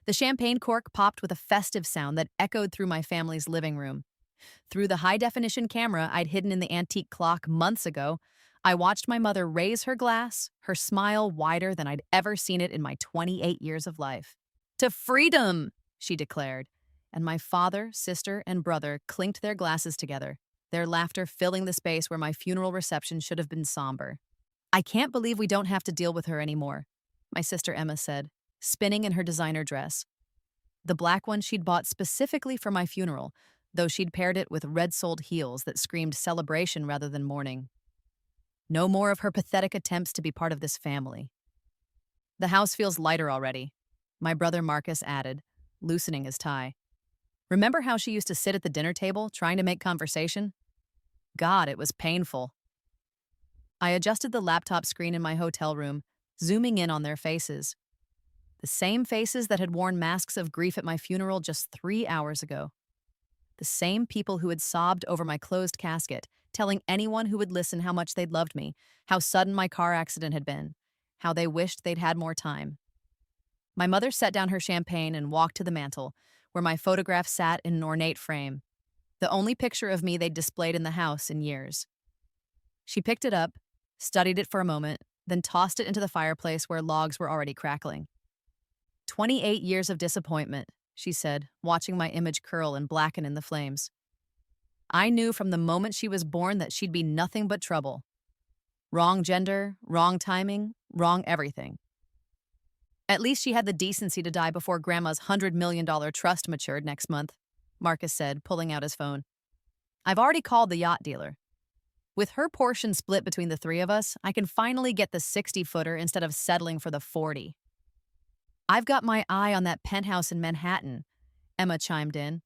The champagne cork popped with a festive sound that echoed through my family's living room. Through the high-definition camera I'd hidden in the antique clock months ago, I watched my mother raise her glass, her smile wider than I'd ever seen it in my 28 years of life. "To freedom!" she declared, and my father, sister, and brother clinked their glasses together, their laughter filling the space where my funeral reception should have been somber. "I can't believe we don't have to deal with her anymore," my sister Emma said, spinning in her designer dress. The black one she'd bought specifically for my funeral, though she'd paired it with red-soled heels that screamed celebration rather than mourning. No more of her pathetic attempts to be part of this family. "The house feels lighter already," my brother Marcus added, loosening his tie. "Remember how she used to sit at the dinner table trying to make conversation? God, it was painful." I adjusted the laptop screen in my hotel room, zooming in on their faces. The same faces that had worn masks of grief at my funeral just 3 hours ago. The same people who had sobbed over my closed casket, telling anyone who would listen how much they'd loved me, how sudden my car accident had been, how they wished they'd had more time. My mother set down her champagne and walked to the mantel, where my photograph sat in an ornate frame, the only picture of me they'd displayed in the house in years. She picked it up, studied it for a moment, then tossed it into the fireplace where logs were already crackling. 28 years of disappointment, she said, watching my image curl and blacken in the flames. I knew from the moment she was born that she'd be nothing but trouble. Wrong gender, wrong timing, wrong everything. "At least she had the decency to die before Grandma's $100 million trust matured next month," Marcus said, pulling out his phone. "I've already called the yacht dealer. With her portion split between the three of us, I can finally get the 60-footer instead of settling for the 40. "I've got my eye on that penthouse in Manhattan," Emma chimed in.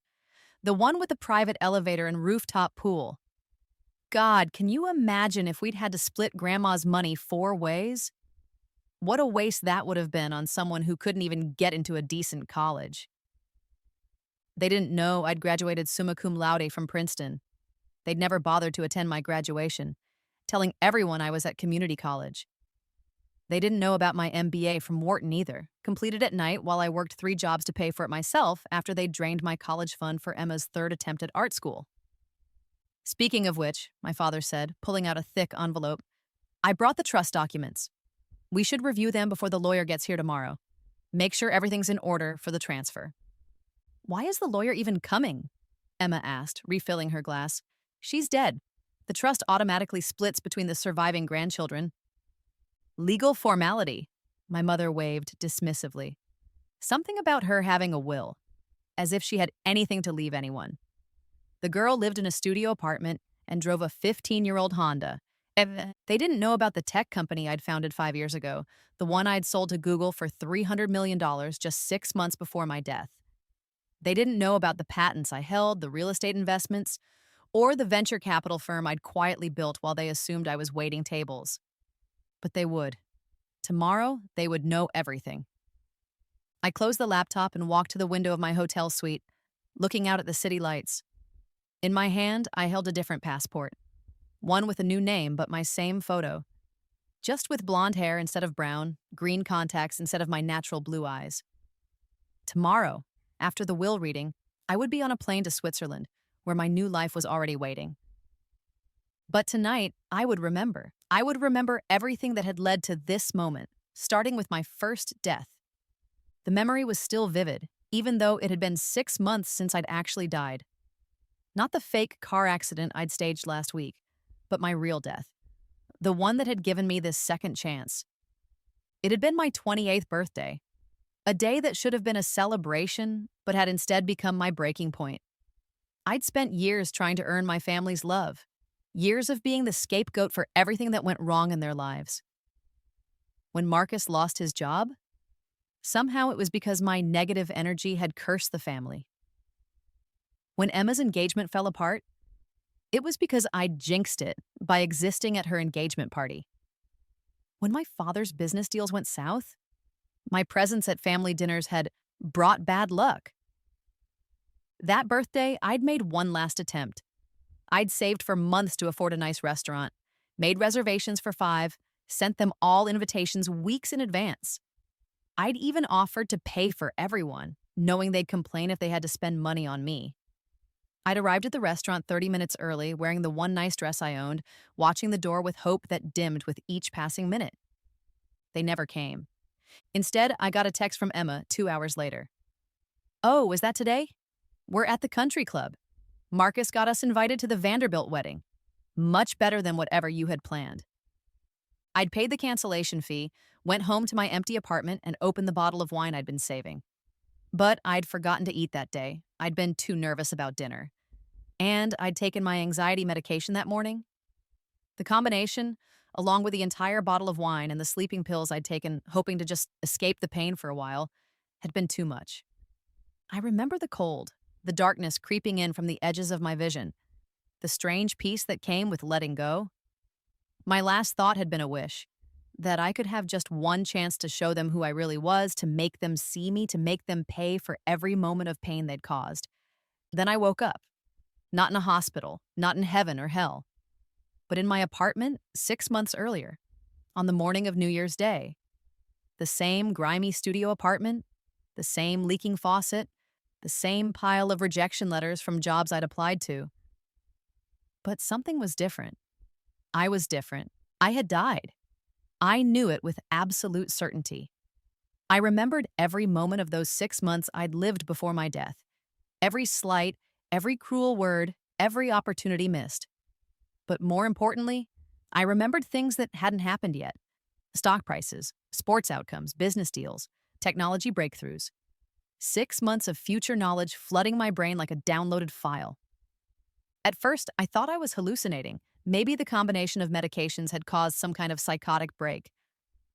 "The one with the private elevator and rooftop pool. God, can you imagine if we'd had to split Grandma's money 4 ways? What a waste that would have been on someone who couldn't even get into a decent college." They didn't know I'd graduated summa cum laude from Princeton. They'd never bothered to attend my graduation, telling everyone I was at community college. They didn't know about my MBA from Wharton either, completed at night while I worked 3 jobs to pay for it myself after they'd drained my college fund for Emma's 3rd attempt at art school. "Speaking of which," my father said, pulling out a thick envelope, "I brought the trust documents. We should review them before the lawyer gets here tomorrow. Make sure everything's in order for the transfer." "Why is the lawyer even coming?" Emma asked, refilling her glass. "She's dead. The trust automatically splits between the surviving grandchildren." "Legal formality," my mother waved dismissively. "Something about her having a will, as if she had anything to leave anyone. The girl lived in a studio apartment and drove a 15-year-old Honda. They didn't know about the tech company I'd founded 5 years ago, the one I'd sold to Google for $300 million just 6 months before my death. They didn't know about the patents I held, the real estate investments, or the venture capital firm I'd quietly built while they assumed I was waiting tables. But they would. Tomorrow, they would know everything. I closed the laptop and walked to the window of my hotel suite, looking out at the city lights. In my hand, I held a different passport. One with a new name, but my same photo. Just with blonde hair instead of brown, green contacts instead of my natural blue eyes. Tomorrow, after the will reading, I would be on a plane to Switzerland, where my new life was already waiting. But tonight, I would remember. I would remember everything that had led to this moment, starting with my first death. The memory was still vivid, even though it had been 6 months since I'd actually died. Not the fake car accident I'd staged last week, but my real death. The one that had given me this second chance. It had been my 28th birthday. A day that should have been a celebration, but had instead become my breaking point. I'd spent years trying to earn my family's love. Years of being the scapegoat for everything that went wrong in their lives. When Marcus lost his job, somehow it was because my negative energy had cursed the family. When Emma's engagement fell apart, it was because I'd jinxed it by existing at her engagement party. When my father's business deals went south, my presence at family dinners had brought bad luck. That birthday, I'd made one last attempt. I'd saved for months to afford a nice restaurant, made reservations for 5, sent them all invitations weeks in advance. I'd even offered to pay for everyone, knowing they'd complain if they had to spend money on me. I'd arrived at the restaurant 30 minutes early, wearing the one nice dress I owned, watching the door with hope that dimmed with each passing minute. They never came. Instead, I got a text from Emma 2 hours later. "Oh, is that today? We're at the country club. Marcus got us invited to the Vanderbilt wedding. Much better than whatever you had planned." I'd paid the cancellation fee, went home to my empty apartment, and opened the bottle of wine I'd been saving. But I'd forgotten to eat that day. I'd been too nervous about dinner. And I'd taken my anxiety medication that morning. The combination, along with the entire bottle of wine and the sleeping pills I'd taken, hoping to just escape the pain for a while, had been too much. I remember the cold, the darkness creeping in from the edges of my vision, the strange peace that came with letting go. My last thought had been a wish that I could have just one chance to show them who I really was, to make them see me, to make them pay for every moment of pain they'd caused. Then I woke up, not in a hospital, not in heaven or hell, but in my apartment 6 months earlier, on the morning of New Year's Day. The same grimy studio apartment, the same leaking faucet, the same pile of rejection letters from jobs I'd applied to. But something was different. I was different. I had died. I knew it with absolute certainty. I remembered every moment of those 6 months I'd lived before my death. Every slight, every cruel word, every opportunity missed. But more importantly, I remembered things that hadn't happened yet. Stock prices, sports outcomes, business deals, technology breakthroughs. 6 months of future knowledge flooding my brain like a downloaded file. At first, I thought I was hallucinating. Maybe the combination of medications had caused some kind of psychotic break.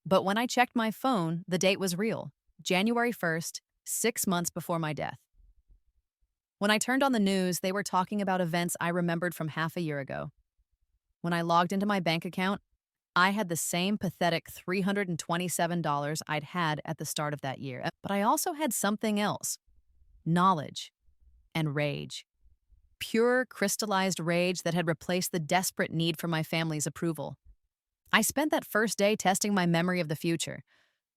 But when I checked my phone, the date was real. January 1st, 6 months before my death. When I turned on the news, they were talking about events I remembered from half a year ago. When I logged into my bank account, I had the same pathetic $327 I'd had at the start of that year. But I also had something else: knowledge and rage. Pure, crystallized rage that had replaced the desperate need for my family's approval. I spent that first day testing my memory of the future.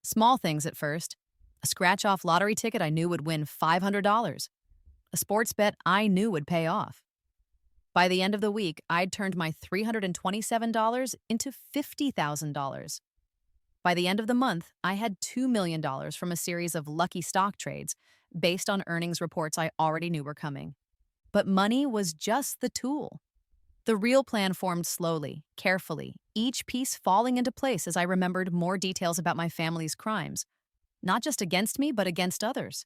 Small things at first. A scratch-off lottery ticket I knew would win $500. A sports bet I knew would pay off. By the end of the week, I'd turned my $327 into $50,000. By the end of the month, I had $2 million from a series of lucky stock trades based on earnings reports I already knew were coming. But money was just the tool. The real plan formed slowly, carefully, each piece falling into place as I remembered more details about my family's crimes, not just against me, but against others.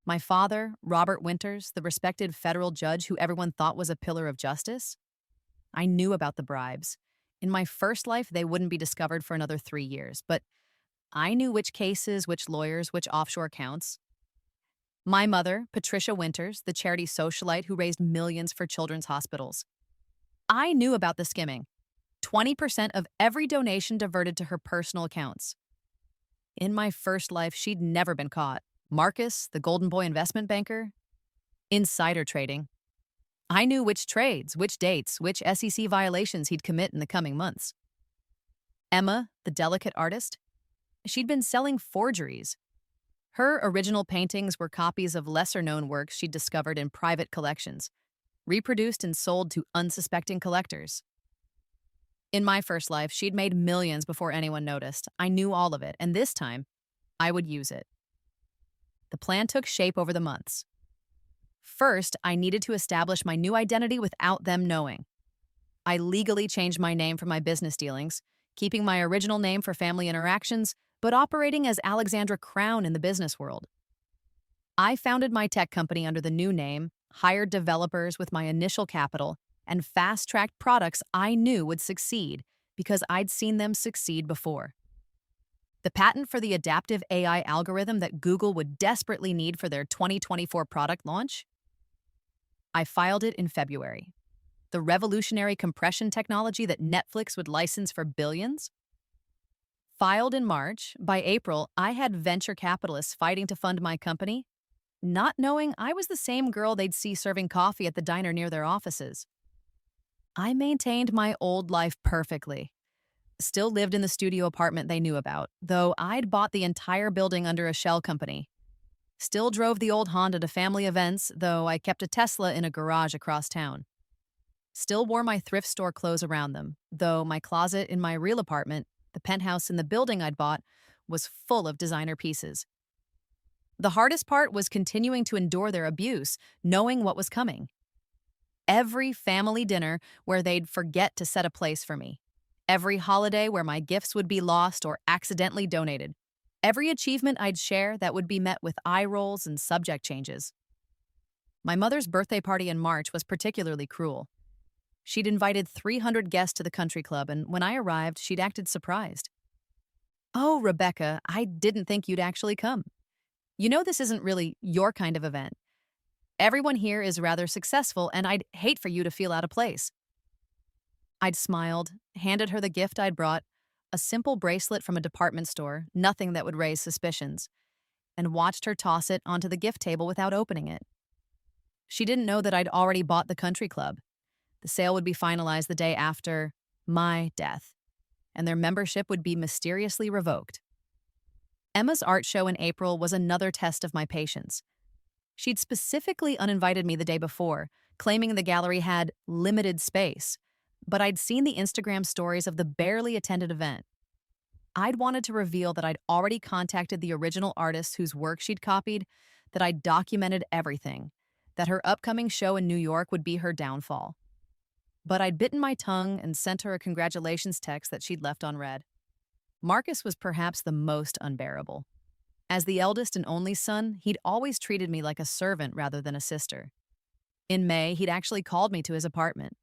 My father, Robert Winters, the respected federal judge who everyone thought was a pillar of justice. I knew about the bribes. In my first life, they wouldn't be discovered for another 3 years, but I knew which cases, which lawyers, which offshore accounts. My mother, Patricia Winters, the charity socialite who raised millions for children's hospitals. I knew about the skimming. 20% of every donation diverted to her personal accounts. In my first life, she'd never been caught. Marcus, the golden boy investment banker. Insider trading. I knew which trades, which dates, which SEC violations he'd commit in the coming months. Emma, the delicate artist. She'd been selling forgeries. Her original paintings were copies of lesser-known works she'd discovered in private collections, reproduced and sold to unsuspecting collectors. In my first life, she'd made millions before anyone noticed. I knew all of it, and this time, I would use it. The plan took shape over the months. First, I needed to establish my new identity without them knowing. I legally changed my name for my business dealings, keeping my original name for family interactions, but operating as Alexandra Crown in the business world. I founded my tech company under the new name, hired developers with my initial capital, and fast-tracked products I knew would succeed because I'd seen them succeed before. The patent for the adaptive AI algorithm that Google would desperately need for their 2024 product launch? I filed it in February. The revolutionary compression technology that Netflix would license for billions? Filed in March. By April, I had venture capitalists fighting to fund my company, not knowing I was the same girl they'd see serving coffee at the diner near their offices. I maintained my old life perfectly. Still lived in the studio apartment they knew about, though I'd bought the entire building under a shell company. Still drove the old Honda to family events, though I kept a Tesla in a garage across town. Still wore my thrift store clothes around them, though my closet in my real apartment, the penthouse in the building I'd bought, was full of designer pieces. The hardest part was continuing to endure their abuse, knowing what was coming. Every family dinner where they'd forget to set a place for me. Every holiday where my gifts would be lost or accidentally donated. Every achievement I'd share that would be met with eye rolls and subject changes. My mother's birthday party in March was particularly cruel. She'd invited 300 guests to the country club, and when I arrived, she'd acted surprised. "Oh, Rebecca, I didn't think you'd actually come. You know this isn't really your kind of event. Everyone here is rather successful, and I'd hate for you to feel out of place." I'd smiled, handed her the gift I'd brought, a simple bracelet from a department store, nothing that would raise suspicions, and watched her toss it onto the gift table without opening it. She didn't know that I'd already bought the country club. The sale would be finalized the day after my death, and their membership would be mysteriously revoked. Emma's art show in April was another test of my patience. She'd specifically uninvited me the day before, claiming the gallery had limited space, but I'd seen the Instagram stories of the barely attended event. I'd wanted to reveal that I'd already contacted the original artist whose work she'd copied, that I'd documented everything, that her upcoming show in New York would be her downfall. But I'd bitten my tongue and sent her a congratulations text that she'd left unread. Marcus was perhaps the most unbearable. As the eldest and only son, he'd always treated me like a servant rather than a sister. In May, he'd actually called me to his apartment.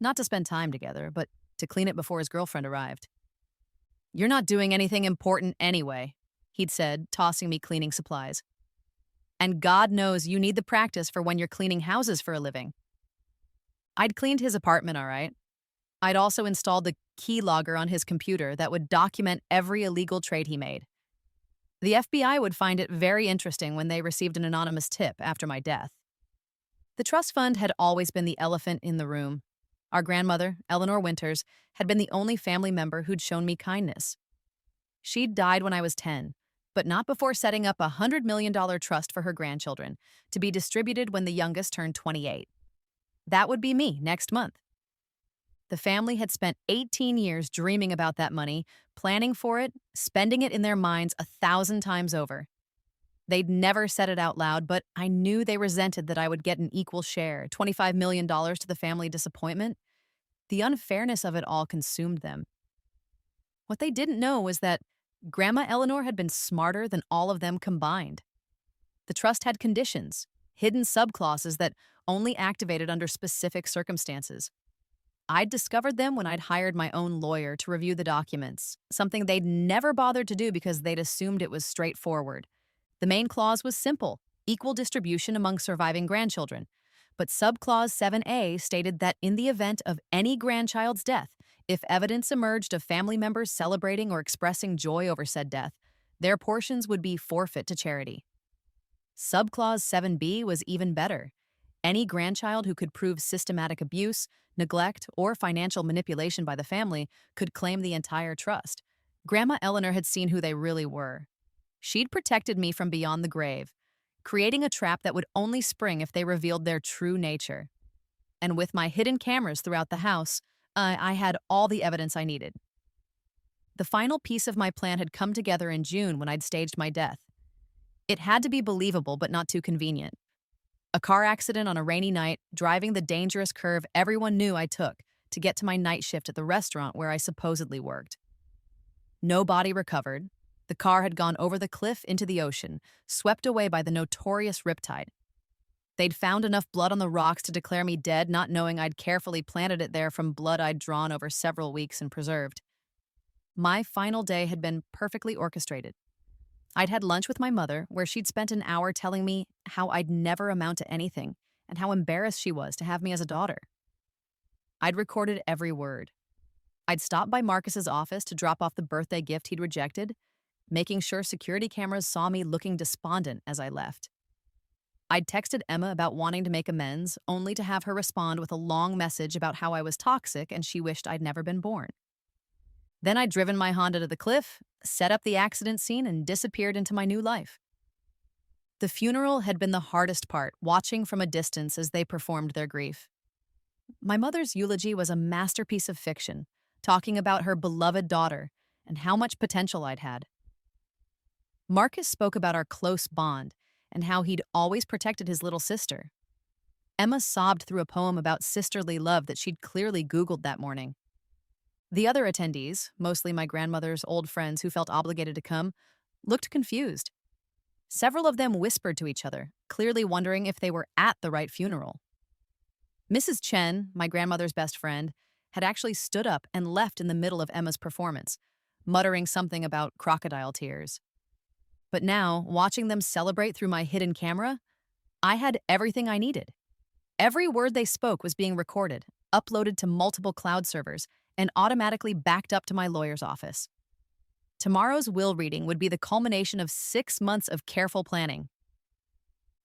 Not to spend time together, but to clean it before his girlfriend arrived. "You're not doing anything important anyway," he'd said, tossing me cleaning supplies. "And God knows you need the practice for when you're cleaning houses for a living." I'd cleaned his apartment all right. I'd also installed the keylogger on his computer that would document every illegal trade he made. The FBI would find it very interesting when they received an anonymous tip after my death. The trust fund had always been the elephant in the room. Our grandmother, Eleanor Winters, had been the only family member who'd shown me kindness. She'd died when I was 10, but not before setting up a $100 million trust for her grandchildren, to be distributed when the youngest turned 28. That would be me next month. The family had spent 18 years dreaming about that money, planning for it, spending it in their minds 1,000 times over. They'd never said it out loud, but I knew they resented that I would get an equal share, $25 million to the family disappointment. The unfairness of it all consumed them. What they didn't know was that Grandma Eleanor had been smarter than all of them combined. The trust had conditions, hidden subclauses that only activated under specific circumstances. I'd discovered them when I'd hired my own lawyer to review the documents, something they'd never bothered to do because they'd assumed it was straightforward. The main clause was simple, equal distribution among surviving grandchildren. But subclause 7A stated that in the event of any grandchild's death, if evidence emerged of family members celebrating or expressing joy over said death, their portions would be forfeit to charity. Subclause 7B was even better. Any grandchild who could prove systematic abuse, neglect, or financial manipulation by the family could claim the entire trust. Grandma Eleanor had seen who they really were. She'd protected me from beyond the grave, creating a trap that would only spring if they revealed their true nature. And with my hidden cameras throughout the house, I had all the evidence I needed. The final piece of my plan had come together in June when I'd staged my death. It had to be believable but not too convenient. A car accident on a rainy night, driving the dangerous curve everyone knew I took to get to my night shift at the restaurant where I supposedly worked. No body recovered. The car had gone over the cliff into the ocean, swept away by the notorious riptide. They'd found enough blood on the rocks to declare me dead, not knowing I'd carefully planted it there from blood I'd drawn over several weeks and preserved. My final day had been perfectly orchestrated. I'd had lunch with my mother, where she'd spent an hour telling me how I'd never amount to anything and how embarrassed she was to have me as a daughter. I'd recorded every word. I'd stopped by Marcus's office to drop off the birthday gift he'd rejected, making sure security cameras saw me looking despondent as I left. I'd texted Emma about wanting to make amends, only to have her respond with a long message about how I was toxic and she wished I'd never been born. Then I'd driven my Honda to the cliff, set up the accident scene, and disappeared into my new life. The funeral had been the hardest part, watching from a distance as they performed their grief. My mother's eulogy was a masterpiece of fiction, talking about her beloved daughter and how much potential I'd had. Marcus spoke about our close bond and how he'd always protected his little sister. Emma sobbed through a poem about sisterly love that she'd clearly Googled that morning. The other attendees, mostly my grandmother's old friends who felt obligated to come, looked confused. Several of them whispered to each other, clearly wondering if they were at the right funeral. Mrs. Chen, my grandmother's best friend, had actually stood up and left in the middle of Emma's performance, muttering something about crocodile tears. But now, watching them celebrate through my hidden camera, I had everything I needed. Every word they spoke was being recorded, uploaded to multiple cloud servers, and automatically backed up to my lawyer's office. Tomorrow's will reading would be the culmination of 6 months of careful planning.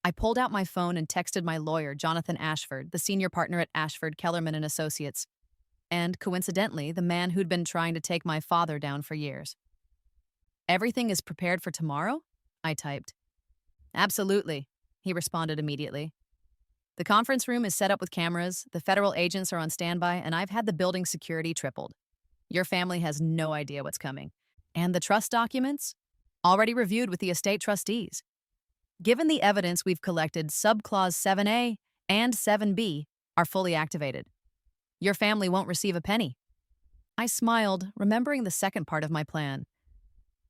I pulled out my phone and texted my lawyer, Jonathan Ashford, the senior partner at Ashford, Kellerman and Associates, and, coincidentally, the man who'd been trying to take my father down for years. "Everything is prepared for tomorrow?" I typed. "Absolutely," he responded immediately. "The conference room is set up with cameras, the federal agents are on standby, and I've had the building security tripled. Your family has no idea what's coming. And the trust documents? Already reviewed with the estate trustees. Given the evidence we've collected, subclause 7A and 7B are fully activated. Your family won't receive a penny." I smiled, remembering the second part of my plan.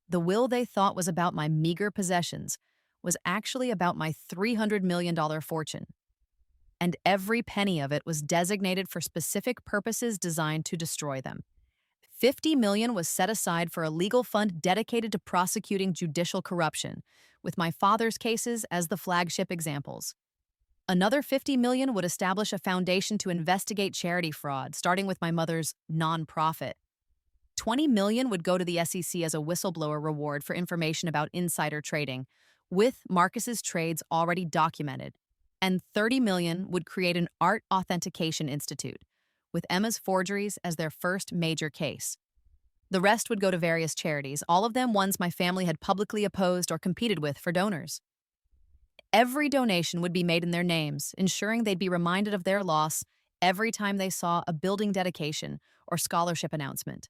The will they thought was about my meager possessions was actually about my $300 million fortune. And every penny of it was designated for specific purposes designed to destroy them. $50 million was set aside for a legal fund dedicated to prosecuting judicial corruption, with my father's cases as the flagship examples. Another $50 million would establish a foundation to investigate charity fraud, starting with my mother's nonprofit. $20 million would go to the SEC as a whistleblower reward for information about insider trading, with Marcus's trades already documented. And $30 million would create an art authentication institute, with Emma's forgeries as their first major case. The rest would go to various charities, all of them ones my family had publicly opposed or competed with for donors. Every donation would be made in their names, ensuring they'd be reminded of their loss every time they saw a building dedication or scholarship announcement.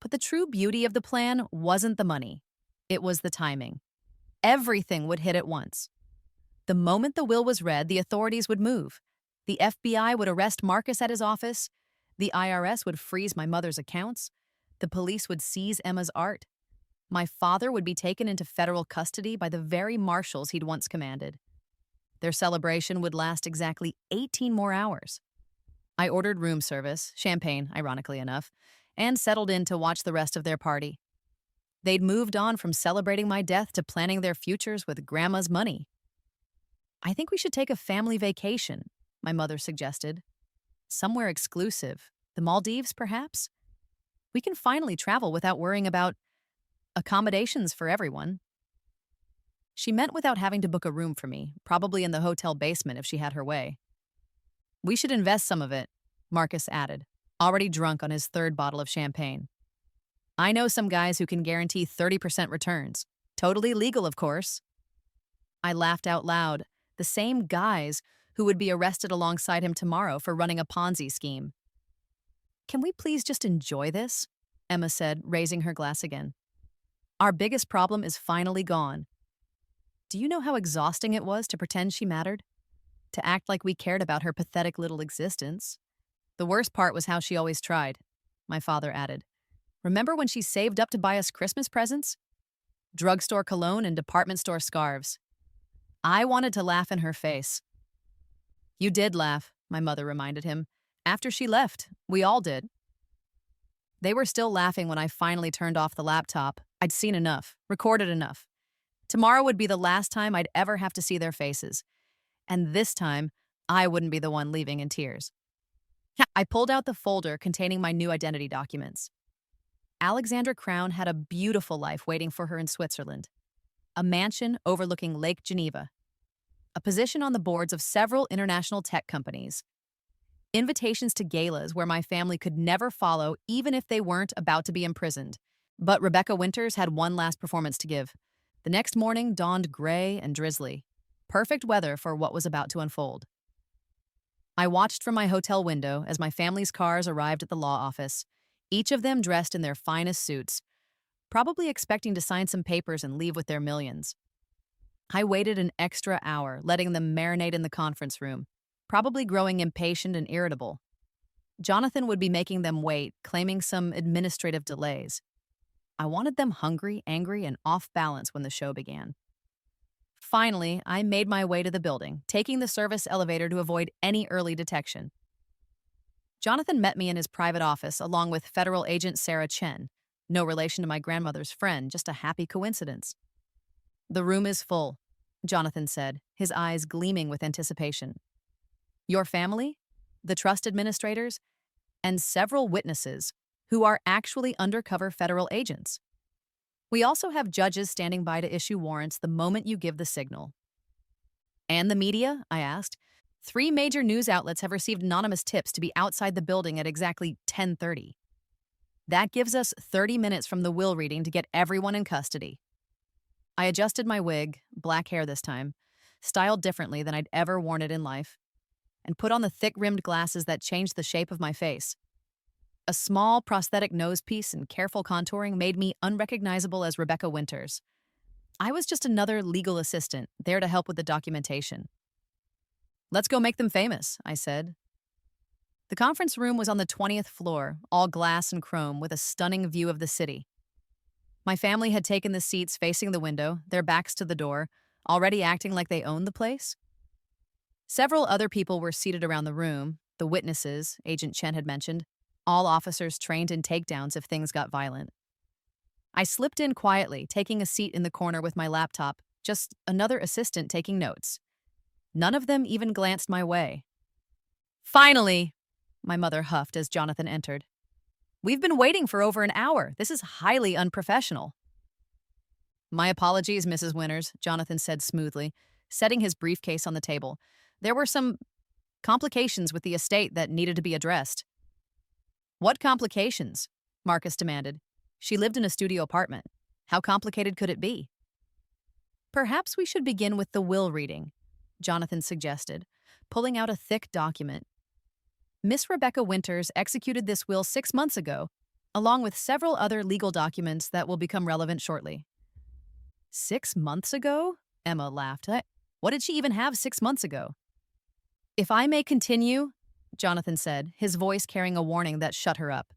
But the true beauty of the plan wasn't the money. It was the timing. Everything would hit at once. The moment the will was read, the authorities would move. The FBI would arrest Marcus at his office. The IRS would freeze my mother's accounts. The police would seize Emma's art. My father would be taken into federal custody by the very marshals he'd once commanded. Their celebration would last exactly 18 more hours. I ordered room service, champagne, ironically enough, and settled in to watch the rest of their party. They'd moved on from celebrating my death to planning their futures with Grandma's money. "I think we should take a family vacation," my mother suggested. "Somewhere exclusive. The Maldives, perhaps? We can finally travel without worrying about accommodations for everyone." She meant without having to book a room for me, probably in the hotel basement if she had her way. "We should invest some of it," Marcus added, already drunk on his third bottle of champagne. "I know some guys who can guarantee 30% returns. Totally legal, of course." I laughed out loud. The same guys who would be arrested alongside him tomorrow for running a Ponzi scheme. "Can we please just enjoy this?" Emma said, raising her glass again. "Our biggest problem is finally gone. Do you know how exhausting it was to pretend she mattered? To act like we cared about her pathetic little existence? The worst part was how she always tried," my father added. "Remember when she saved up to buy us Christmas presents? Drugstore cologne and department store scarves. I wanted to laugh in her face." "You did laugh," my mother reminded him. "After she left, we all did." They were still laughing when I finally turned off the laptop. I'd seen enough, recorded enough. Tomorrow would be the last time I'd ever have to see their faces. And this time, I wouldn't be the one leaving in tears. I pulled out the folder containing my new identity documents. Alexandra Crown had a beautiful life waiting for her in Switzerland. A mansion overlooking Lake Geneva. A position on the boards of several international tech companies. invitations to galas where my family could never follow, even if they weren't about to be imprisoned. But Rebecca Winters had one last performance to give. The next morning dawned gray and drizzly. Perfect weather for what was about to unfold. I watched from my hotel window as my family's cars arrived at the law office, each of them dressed in their finest suits, probably expecting to sign some papers and leave with their millions. I waited an extra hour, letting them marinate in the conference room, probably growing impatient and irritable. Jonathan would be making them wait, claiming some administrative delays. I wanted them hungry, angry, and off balance when the show began. Finally, I made my way to the building, taking the service elevator to avoid any early detection. Jonathan met me in his private office along with federal agent Sarah Chen. No relation to my grandmother's friend, just a happy coincidence. "The room is full," Jonathan said, his eyes gleaming with anticipation. "Your family, the trust administrators, and several witnesses who are actually undercover federal agents. We also have judges standing by to issue warrants the moment you give the signal." "And the media?" I asked. "3 major news outlets have received anonymous tips to be outside the building at exactly 10:30. That gives us 30 minutes from the will reading to get everyone in custody." I adjusted my wig, black hair this time, styled differently than I'd ever worn it in life, and put on the thick-rimmed glasses that changed the shape of my face. A small prosthetic nosepiece and careful contouring made me unrecognizable as Rebecca Winters. I was just another legal assistant, there to help with the documentation. "Let's go make them famous," I said. The conference room was on the 20th floor, all glass and chrome, with a stunning view of the city. My family had taken the seats facing the window, their backs to the door, already acting like they owned the place. Several other people were seated around the room, the witnesses, Agent Chen had mentioned, all officers trained in takedowns if things got violent. I slipped in quietly, taking a seat in the corner with my laptop, just another assistant taking notes. None of them even glanced my way. "Finally," my mother huffed as Jonathan entered. "We've been waiting for over an hour. This is highly unprofessional." "My apologies, Mrs. Winters," Jonathan said smoothly, setting his briefcase on the table. "There were some complications with the estate that needed to be addressed." "What complications?" Marcus demanded. "She lived in a studio apartment. How complicated could it be?" "Perhaps we should begin with the will reading," Jonathan suggested, pulling out a thick document. "Miss Rebecca Winters executed this will 6 months ago, along with several other legal documents that will become relevant shortly." "6 months ago?" Emma laughed. What did she even have 6 months ago?" "If I may continue," Jonathan said, his voice carrying a warning that shut her up.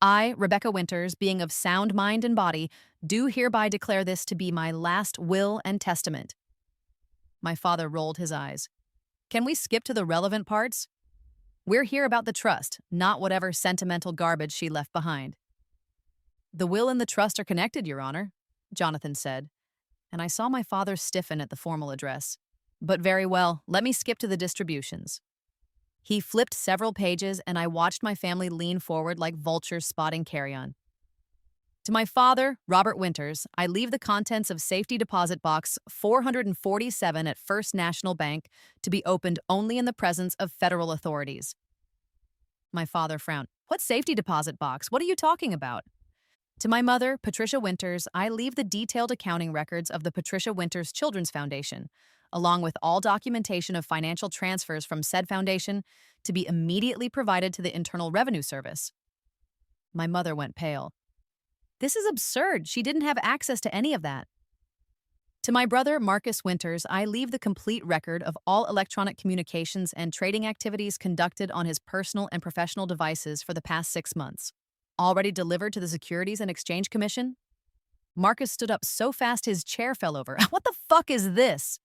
"I, Rebecca Winters, being of sound mind and body, do hereby declare this to be my last will and testament." My father rolled his eyes. "Can we skip to the relevant parts? We're here about the trust, not whatever sentimental garbage she left behind." "The will and the trust are connected, Your Honor," Jonathan said, and I saw my father stiffen at the formal address. "But very well, let me skip to the distributions." He flipped several pages, and I watched my family lean forward like vultures spotting carrion. "To my father, Robert Winters, I leave the contents of Safety Deposit Box 447 at First National Bank to be opened only in the presence of federal authorities." My father frowned. "What safety deposit box? What are you talking about?" "To my mother, Patricia Winters, I leave the detailed accounting records of the Patricia Winters Children's Foundation, along with all documentation of financial transfers from said foundation, to be immediately provided to the Internal Revenue Service." My mother went pale. "This is absurd. She didn't have access to any of that." "To my brother, Marcus Winters, I leave the complete record of all electronic communications and trading activities conducted on his personal and professional devices for the past 6 months. Already delivered to the Securities and Exchange Commission." Marcus stood up so fast his chair fell over. "What the fuck is this?"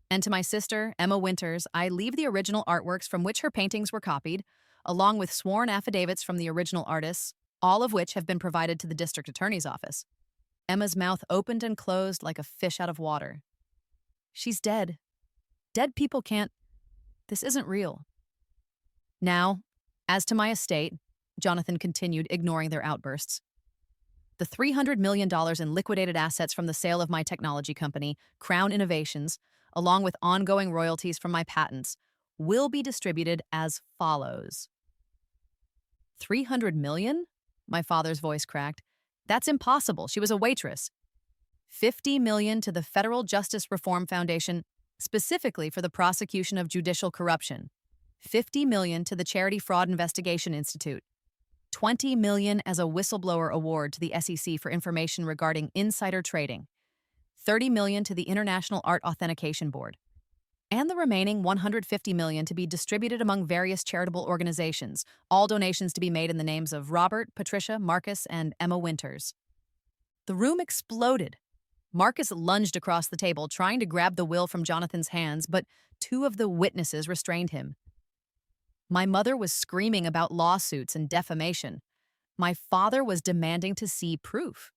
"And to my sister, Emma Winters, I leave the original artworks from which her paintings were copied, along with sworn affidavits from the original artists, all of which have been provided to the district attorney's office." Emma's mouth opened and closed like a fish out of water. "She's dead. Dead people can't. This isn't real." "Now, as to my estate," Jonathan continued, ignoring their outbursts. "The $300 million in liquidated assets from the sale of my technology company, Crown Innovations, along with ongoing royalties from my patents, will be distributed as follows. 300 million? My father's voice cracked. That's impossible. She was a waitress. 50 million to the Federal Justice Reform Foundation, specifically for the prosecution of judicial corruption. 50 million to the Charity Fraud Investigation Institute. 20 million as a whistleblower award to the SEC for information regarding insider trading. 30 million to the International Art Authentication Board. And the remaining 150 million to be distributed among various charitable organizations, all donations to be made in the names of Robert, Patricia, Marcus, and Emma Winters. The room exploded. Marcus lunged across the table, trying to grab the will from Jonathan's hands, but two of the witnesses restrained him. My mother was screaming about lawsuits and defamation. My father was demanding to see proof.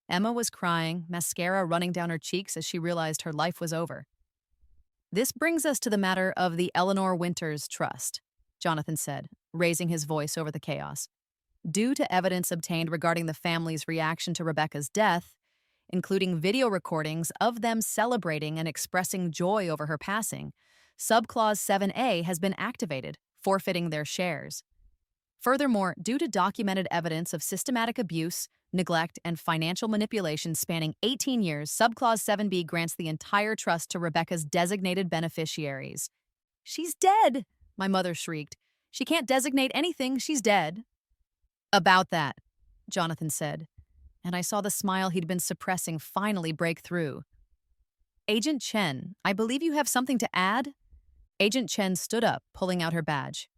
Emma was crying, mascara running down her cheeks as she realized her life was over. This brings us to the matter of the Eleanor Winters Trust, Jonathan said, raising his voice over the chaos. Due to evidence obtained regarding the family's reaction to Rebecca's death, including video recordings of them celebrating and expressing joy over her passing, Subclause 7A has been activated, forfeiting their shares. Furthermore, due to documented evidence of systematic abuse, neglect, and financial manipulation spanning 18 years, Subclause 7B grants the entire trust to Rebecca's designated beneficiaries. She's dead, my mother shrieked. She can't designate anything, she's dead. About that, Jonathan said, and I saw the smile he'd been suppressing finally break through. Agent Chen, I believe you have something to add? Agent Chen stood up, pulling out her badge.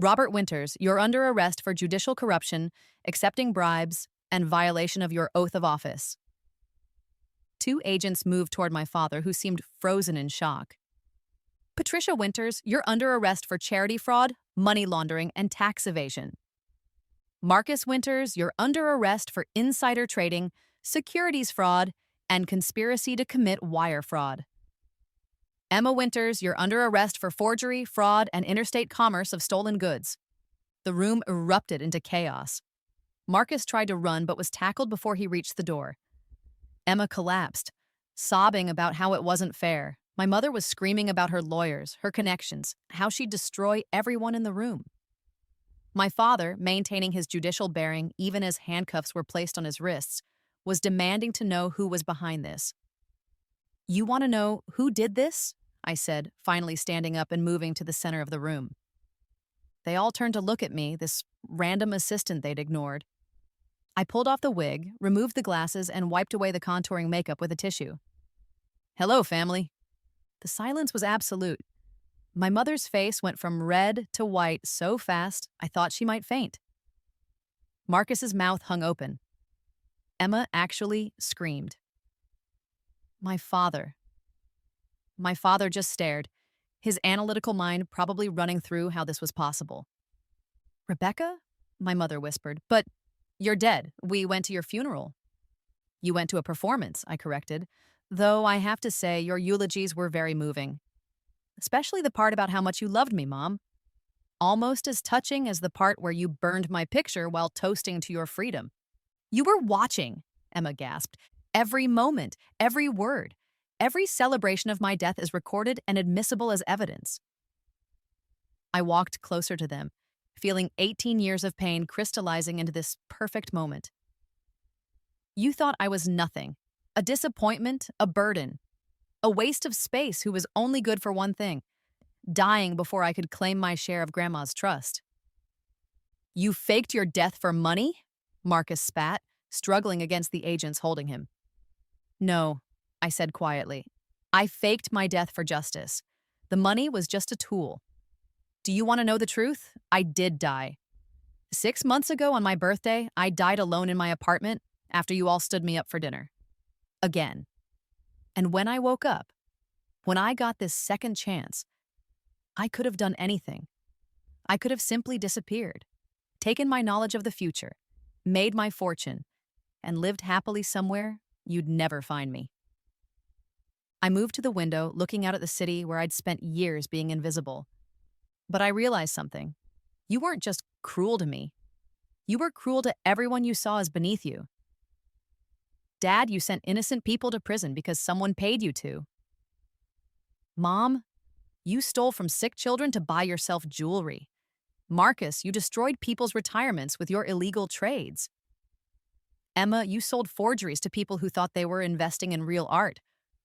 Robert Winters, you're under arrest for judicial corruption, accepting bribes, and violation of your oath of office. Two agents moved toward my father, who seemed frozen in shock. Patricia Winters, you're under arrest for charity fraud, money laundering, and tax evasion. Marcus Winters, you're under arrest for insider trading, securities fraud, and conspiracy to commit wire fraud. Emma Winters, you're under arrest for forgery, fraud, and interstate commerce of stolen goods. The room erupted into chaos. Marcus tried to run but was tackled before he reached the door. Emma collapsed, sobbing about how it wasn't fair. My mother was screaming about her lawyers, her connections, how she'd destroy everyone in the room. My father, maintaining his judicial bearing even as handcuffs were placed on his wrists, was demanding to know who was behind this. You want to know who did this? I said, finally standing up and moving to the center of the room. They all turned to look at me, this random assistant they'd ignored. I pulled off the wig, removed the glasses, and wiped away the contouring makeup with a tissue. Hello, family. The silence was absolute. My mother's face went from red to white so fast I thought she might faint. Marcus's mouth hung open. Emma actually screamed. My father just stared, his analytical mind probably running through how this was possible. Rebecca? My mother whispered. But you're dead. We went to your funeral. You went to a performance, I corrected, though I have to say your eulogies were very moving. Especially the part about how much you loved me, Mom. Almost as touching as the part where you burned my picture while toasting to your freedom. You were watching, Emma gasped. Every moment, every word, every celebration of my death is recorded and admissible as evidence. I walked closer to them, feeling 18 years of pain crystallizing into this perfect moment. You thought I was nothing, a disappointment, a burden, a waste of space who was only good for one thing, dying before I could claim my share of Grandma's trust. You faked your death for money? Marcus spat, struggling against the agents holding him. No, I said quietly. I faked my death for justice. The money was just a tool. Do you want to know the truth? I did die. 6 months ago on my birthday, I died alone in my apartment after you all stood me up for dinner. Again. And when I woke up, when I got this second chance, I could have done anything. I could have simply disappeared, taken my knowledge of the future, made my fortune, and lived happily somewhere you'd never find me. I moved to the window, looking out at the city where I'd spent years being invisible. But I realized something. You weren't just cruel to me. You were cruel to everyone you saw as beneath you. Dad, you sent innocent people to prison because someone paid you to. Mom, You stole from sick children to buy yourself jewelry. Marcus, you destroyed people's retirements with your illegal trades. Emma, you sold forgeries to people who thought they were investing in real art,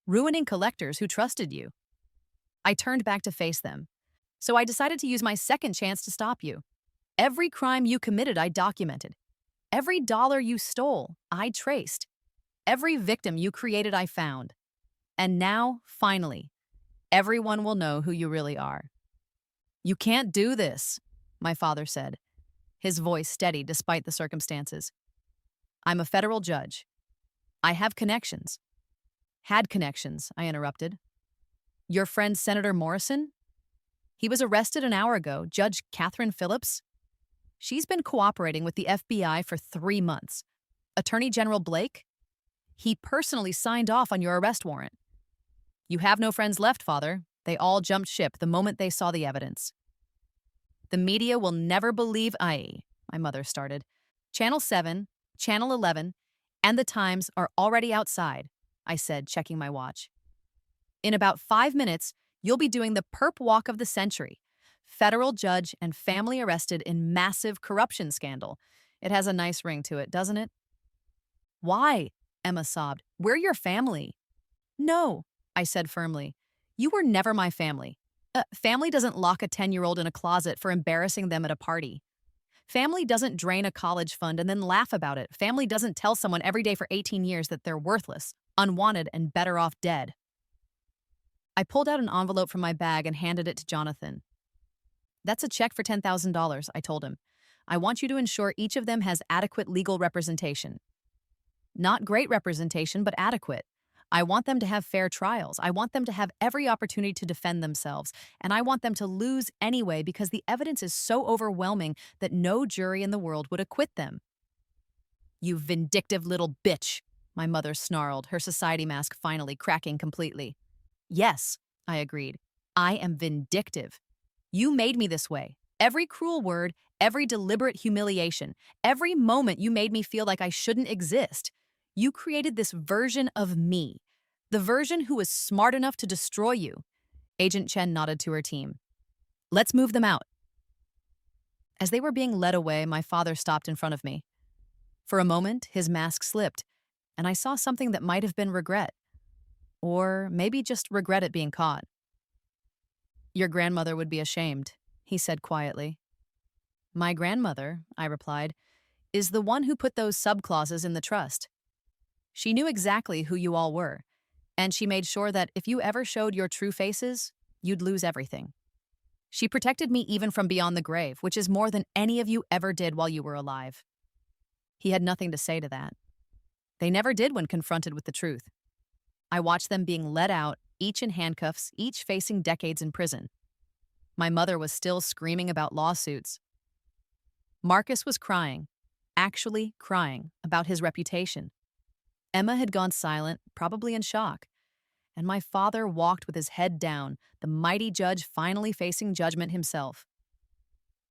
ruining collectors who trusted you. I turned back to face them. So I decided to use my second chance to stop you. Every crime you committed, I documented. Every dollar you stole, I traced. Every victim you created, I found. And now, finally, everyone will know who you really are. You can't do this, my father said, his voice steady despite the circumstances. I'm a federal judge. I have connections. Had connections, I interrupted. Your friend Senator Morrison? He was arrested an hour ago, Judge Catherine Phillips. She's been cooperating with the FBI for 3 months. Attorney General Blake? He personally signed off on your arrest warrant. You have no friends left, Father. They all jumped ship the moment they saw the evidence. The media will never believe my mother started. Channel 7, Channel 11, and the Times are already outside, I said, checking my watch. In about 5 minutes, you'll be doing the perp walk of the century. Federal judge and family arrested in massive corruption scandal. It has a nice ring to it, doesn't it? Why? Emma sobbed. We're your family. No, I said firmly. You were never my family. Family doesn't lock a 10-year-old in a closet for embarrassing them at a party. Family doesn't drain a college fund and then laugh about it. Family doesn't tell someone every day for 18 years that they're worthless, unwanted, and better off dead. I pulled out an envelope from my bag and handed it to Jonathan. That's a check for $10,000, I told him. I want you to ensure each of them has adequate legal representation. Not great representation, but adequate. I want them to have fair trials. I want them to have every opportunity to defend themselves. And I want them to lose anyway because the evidence is so overwhelming that no jury in the world would acquit them. You vindictive little bitch, my mother snarled, her society mask finally cracking completely. Yes, I agreed. I am vindictive. You made me this way. Every cruel word, every deliberate humiliation, every moment you made me feel like I shouldn't exist. You created this version of me, the version who was smart enough to destroy you. Agent Chen nodded to her team. Let's move them out. As they were being led away, my father stopped in front of me. For a moment, his mask slipped, and I saw something that might have been regret. Or maybe just regret at being caught. Your grandmother would be ashamed, he said quietly. My grandmother, I replied, is the one who put those subclauses in the trust. She knew exactly who you all were, and she made sure that if you ever showed your true faces, you'd lose everything. She protected me even from beyond the grave, which is more than any of you ever did while you were alive. He had nothing to say to that. They never did when confronted with the truth. I watched them being led out, each in handcuffs, each facing decades in prison. My mother was still screaming about lawsuits. Marcus was crying, actually crying, about his reputation. Emma had gone silent, probably in shock. And my father walked with his head down, the mighty judge finally facing judgment himself.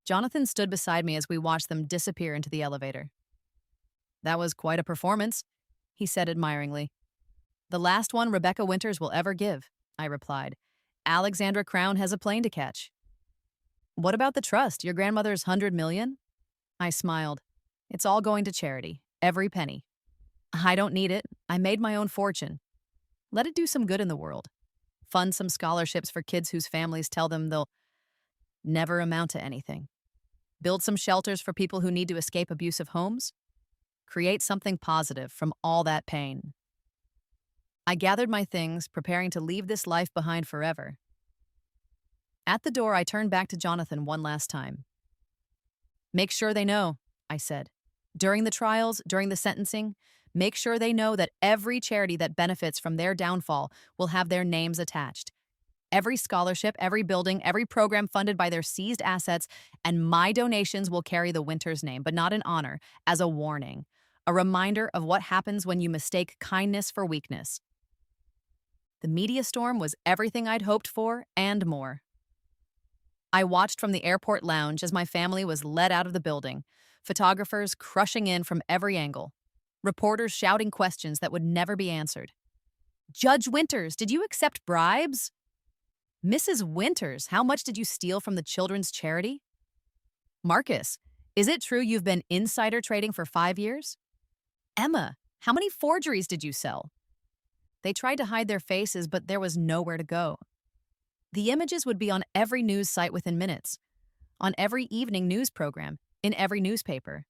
Jonathan stood beside me as we watched them disappear into the elevator. That was quite a performance, he said admiringly. The last one Rebecca Winters will ever give, I replied. Alexandra Crown has a plane to catch. What about the trust, your grandmother's $100 million? I smiled. It's all going to charity, every penny. I don't need it. I made my own fortune. Let it do some good in the world. Fund some scholarships for kids whose families tell them they'll never amount to anything. Build some shelters for people who need to escape abusive homes. Create something positive from all that pain. I gathered my things, preparing to leave this life behind forever. At the door, I turned back to Jonathan one last time. Make sure they know, I said. During the trials, during the sentencing, make sure they know that every charity that benefits from their downfall will have their names attached. Every scholarship, every building, every program funded by their seized assets, and my donations will carry the Winters name, but not in honor, as a warning, a reminder of what happens when you mistake kindness for weakness. The media storm was everything I'd hoped for and more. I watched from the airport lounge as my family was led out of the building, photographers crushing in from every angle, reporters shouting questions that would never be answered. Judge Winters, did you accept bribes? Mrs. Winters, how much did you steal from the children's charity? Marcus, is it true you've been insider trading for 5 years? Emma, how many forgeries did you sell? They tried to hide their faces, but there was nowhere to go. The images would be on every news site within minutes, on every evening news program, in every newspaper.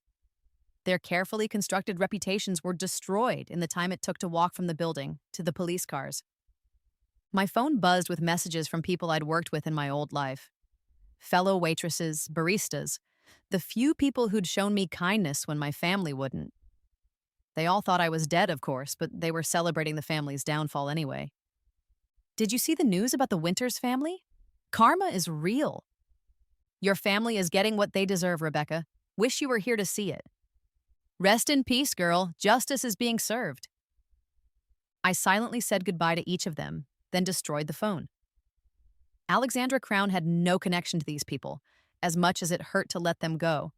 Their carefully constructed reputations were destroyed in the time it took to walk from the building to the police cars. My phone buzzed with messages from people I'd worked with in my old life. Fellow waitresses, baristas, the few people who'd shown me kindness when my family wouldn't. They all thought I was dead, of course, but they were celebrating the family's downfall anyway. Did you see the news about the Winters family? Karma is real. Your family is getting what they deserve, Rebecca. Wish you were here to see it. Rest in peace, girl. Justice is being served. I silently said goodbye to each of them, then destroyed the phone. Alexandra Crown had no connection to these people, as much as it hurt to let them go.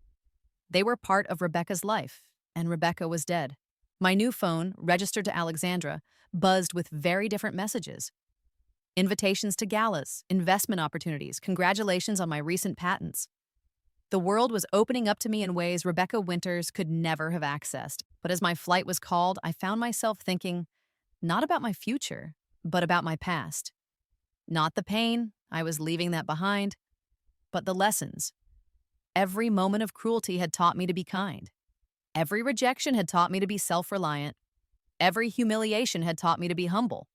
They were part of Rebecca's life, and Rebecca was dead. My new phone, registered to Alexandra, buzzed with very different messages. Invitations to galas, investment opportunities, congratulations on my recent patents. The world was opening up to me in ways Rebecca Winters could never have accessed. But as my flight was called, I found myself thinking, not about my future, but about my past. Not the pain, I was leaving that behind, but the lessons. Every moment of cruelty had taught me to be kind. Every rejection had taught me to be self-reliant. Every humiliation had taught me to be humble.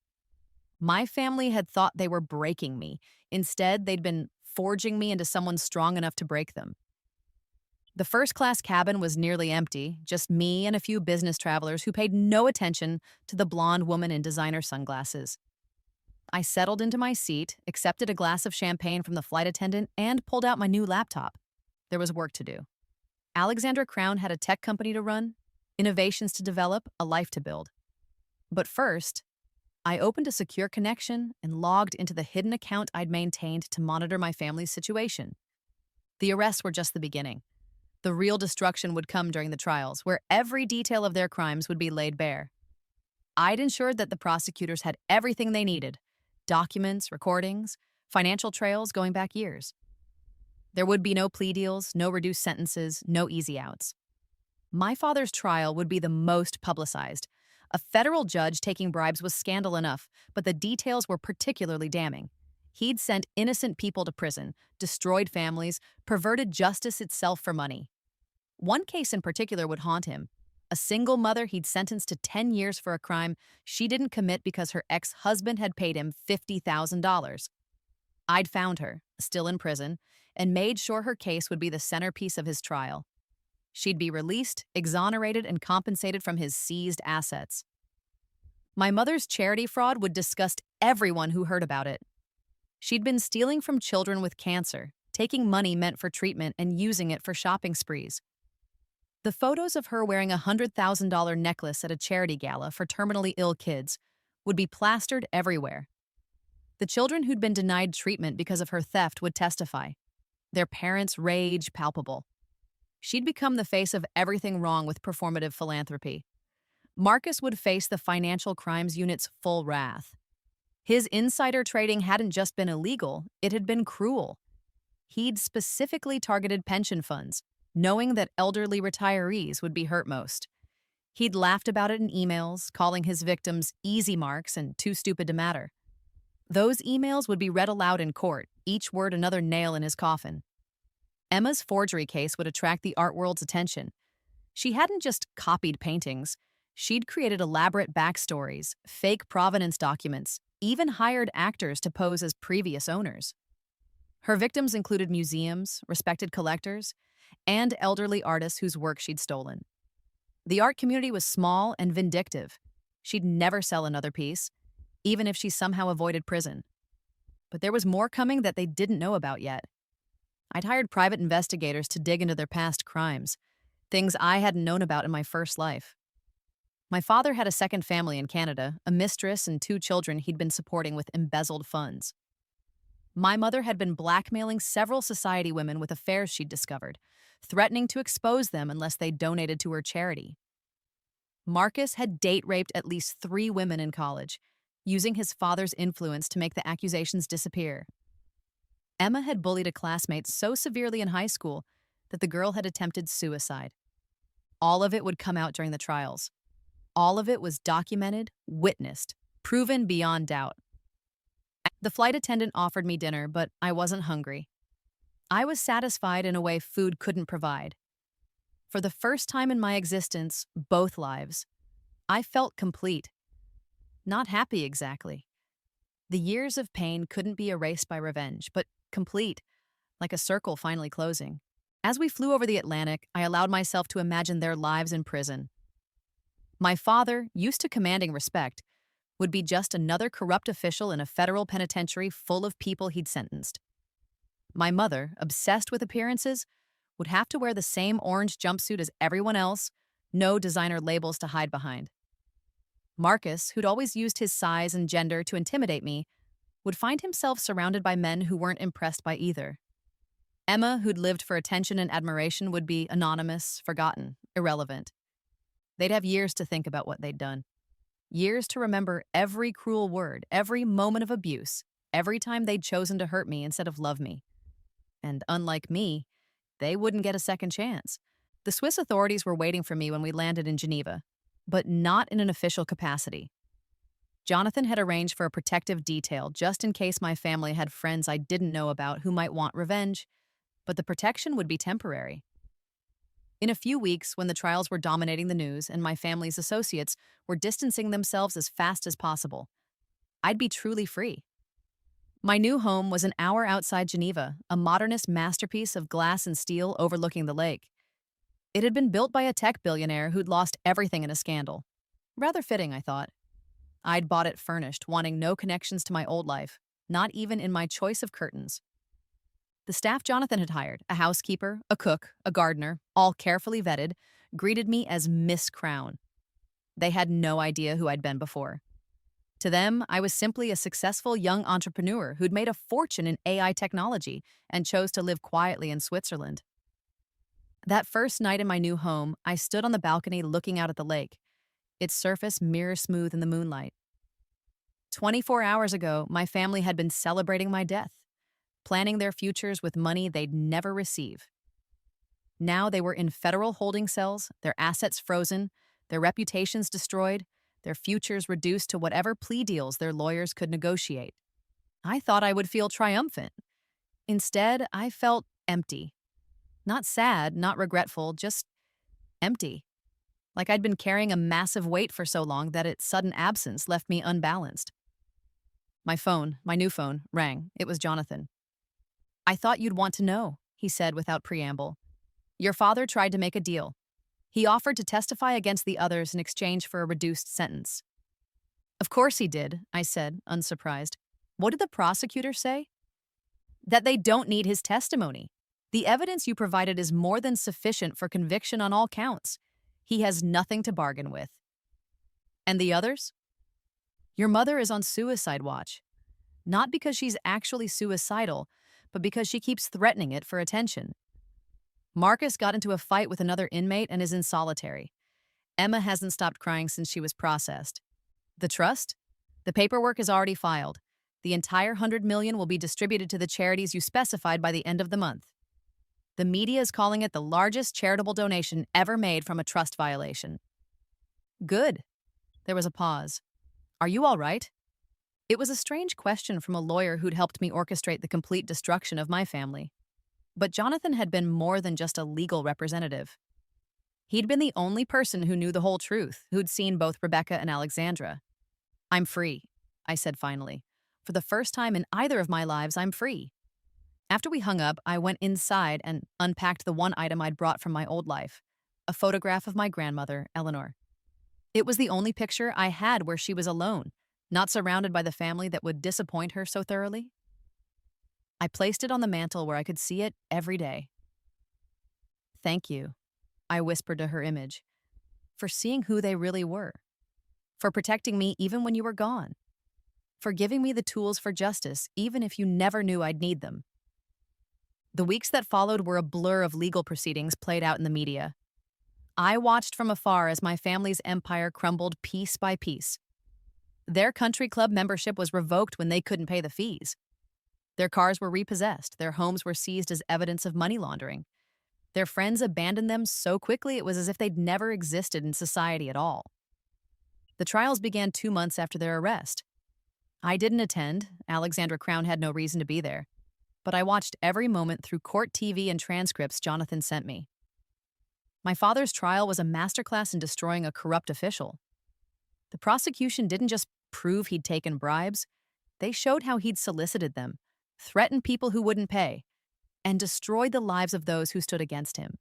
My family had thought they were breaking me. Instead, they'd been forging me into someone strong enough to break them. The first-class cabin was nearly empty, just me and a few business travelers who paid no attention to the blonde woman in designer sunglasses. I settled into my seat, accepted a glass of champagne from the flight attendant, and pulled out my new laptop. There was work to do. Alexandra Crown had a tech company to run, innovations to develop, a life to build. But first, I opened a secure connection and logged into the hidden account I'd maintained to monitor my family's situation. The arrests were just the beginning. The real destruction would come during the trials, where every detail of their crimes would be laid bare. I'd ensured that the prosecutors had everything they needed: documents, recordings, financial trails going back years. There would be no plea deals, no reduced sentences, no easy outs. My father's trial would be the most publicized. A federal judge taking bribes was scandal enough, but the details were particularly damning. He'd sent innocent people to prison, destroyed families, perverted justice itself for money. One case in particular would haunt him. A single mother he'd sentenced to 10 years for a crime she didn't commit because her ex-husband had paid him $50,000. I'd found her, still in prison, and made sure her case would be the centerpiece of his trial. She'd be released, exonerated, and compensated from his seized assets. My mother's charity fraud would disgust everyone who heard about it. She'd been stealing from children with cancer, taking money meant for treatment and using it for shopping sprees. The photos of her wearing a $100,000 necklace at a charity gala for terminally ill kids would be plastered everywhere. The children who'd been denied treatment because of her theft would testify, their parents' rage palpable. She'd become the face of everything wrong with performative philanthropy. Marcus would face the Financial Crimes Unit's full wrath. His insider trading hadn't just been illegal, it had been cruel. He'd specifically targeted pension funds, knowing that elderly retirees would be hurt most. He'd laughed about it in emails, calling his victims easy marks and too stupid to matter. Those emails would be read aloud in court, each word another nail in his coffin. Emma's forgery case would attract the art world's attention. She hadn't just copied paintings. She'd created elaborate backstories, fake provenance documents, even hired actors to pose as previous owners. Her victims included museums, respected collectors, and elderly artists whose work she'd stolen. The art community was small and vindictive. She'd never sell another piece, even if she somehow avoided prison. But there was more coming that they didn't know about yet. I'd hired private investigators to dig into their past crimes, things I hadn't known about in my first life. My father had a second family in Canada, a mistress and 2 children he'd been supporting with embezzled funds. My mother had been blackmailing several society women with affairs she'd discovered, threatening to expose them unless they donated to her charity. Marcus had date-raped at least 3 women in college, using his father's influence to make the accusations disappear. Emma had bullied a classmate so severely in high school that the girl had attempted suicide. All of it would come out during the trials. All of it was documented, witnessed, proven beyond doubt. The flight attendant offered me dinner, but I wasn't hungry. I was satisfied in a way food couldn't provide. For the first time in my existence, both lives, I felt complete. Not happy exactly. The years of pain couldn't be erased by revenge, but complete, like a circle finally closing. As we flew over the Atlantic, I allowed myself to imagine their lives in prison. My father, used to commanding respect, would be just another corrupt official in a federal penitentiary full of people he'd sentenced. My mother, obsessed with appearances, would have to wear the same orange jumpsuit as everyone else, no designer labels to hide behind. Marcus, who'd always used his size and gender to intimidate me, would find himself surrounded by men who weren't impressed by either. Emma, who'd lived for attention and admiration, would be anonymous, forgotten, irrelevant. They'd have years to think about what they'd done. Years to remember every cruel word, every moment of abuse, every time they'd chosen to hurt me instead of love me. And unlike me, they wouldn't get a second chance. The Swiss authorities were waiting for me when we landed in Geneva, but not in an official capacity. Jonathan had arranged for a protective detail just in case my family had friends I didn't know about who might want revenge, but the protection would be temporary. In a few weeks, when the trials were dominating the news and my family's associates were distancing themselves as fast as possible, I'd be truly free. My new home was an hour outside Geneva, a modernist masterpiece of glass and steel overlooking the lake. It had been built by a tech billionaire who'd lost everything in a scandal. Rather fitting, I thought. I'd bought it furnished, wanting no connections to my old life, not even in my choice of curtains. The staff Jonathan had hired, a housekeeper, a cook, a gardener, all carefully vetted, greeted me as Miss Crown. They had no idea who I'd been before. To them, I was simply a successful young entrepreneur who'd made a fortune in AI technology and chose to live quietly in Switzerland. That first night in my new home, I stood on the balcony looking out at the lake, its surface mirror smooth in the moonlight. 24 hours ago, my family had been celebrating my death, planning their futures with money they'd never receive. Now they were in federal holding cells, their assets frozen, their reputations destroyed, their futures reduced to whatever plea deals their lawyers could negotiate. I thought I would feel triumphant. Instead, I felt empty. Not sad, not regretful, just empty. Like I'd been carrying a massive weight for so long that its sudden absence left me unbalanced. My phone, my new phone, rang. It was Jonathan. "I thought you'd want to know," he said without preamble. "Your father tried to make a deal. He offered to testify against the others in exchange for a reduced sentence." "Of course he did," I said, unsurprised. "What did the prosecutor say?" "That they don't need his testimony. The evidence you provided is more than sufficient for conviction on all counts. He has nothing to bargain with." "And the others?" "Your mother is on suicide watch. Not because she's actually suicidal, but because she keeps threatening it for attention. Marcus got into a fight with another inmate and is in solitary. Emma hasn't stopped crying since she was processed. The trust? The paperwork is already filed. The entire $100 million will be distributed to the charities you specified by the end of the month. The media is calling it the largest charitable donation ever made from a trust violation." "Good." There was a pause. "Are you all right?" It was a strange question from a lawyer who'd helped me orchestrate the complete destruction of my family. But Jonathan had been more than just a legal representative. He'd been the only person who knew the whole truth, who'd seen both Rebecca and Alexandra. "I'm free," I said finally. "For the first time in either of my lives, I'm free." After we hung up, I went inside and unpacked the one item I'd brought from my old life, a photograph of my grandmother, Eleanor. It was the only picture I had where she was alone, not surrounded by the family that would disappoint her so thoroughly. I placed it on the mantel where I could see it every day. "Thank you," I whispered to her image, "for seeing who they really were, for protecting me even when you were gone, for giving me the tools for justice even if you never knew I'd need them." The weeks that followed were a blur of legal proceedings played out in the media. I watched from afar as my family's empire crumbled piece by piece. Their country club membership was revoked when they couldn't pay the fees. Their cars were repossessed, their homes were seized as evidence of money laundering. Their friends abandoned them so quickly it was as if they'd never existed in society at all. The trials began 2 months after their arrest. I didn't attend, Alexandra Crown had no reason to be there, but I watched every moment through court TV and transcripts Jonathan sent me. My father's trial was a masterclass in destroying a corrupt official. The prosecution didn't just prove he'd taken bribes, they showed how he'd solicited them, threatened people who wouldn't pay, and destroyed the lives of those who stood against him.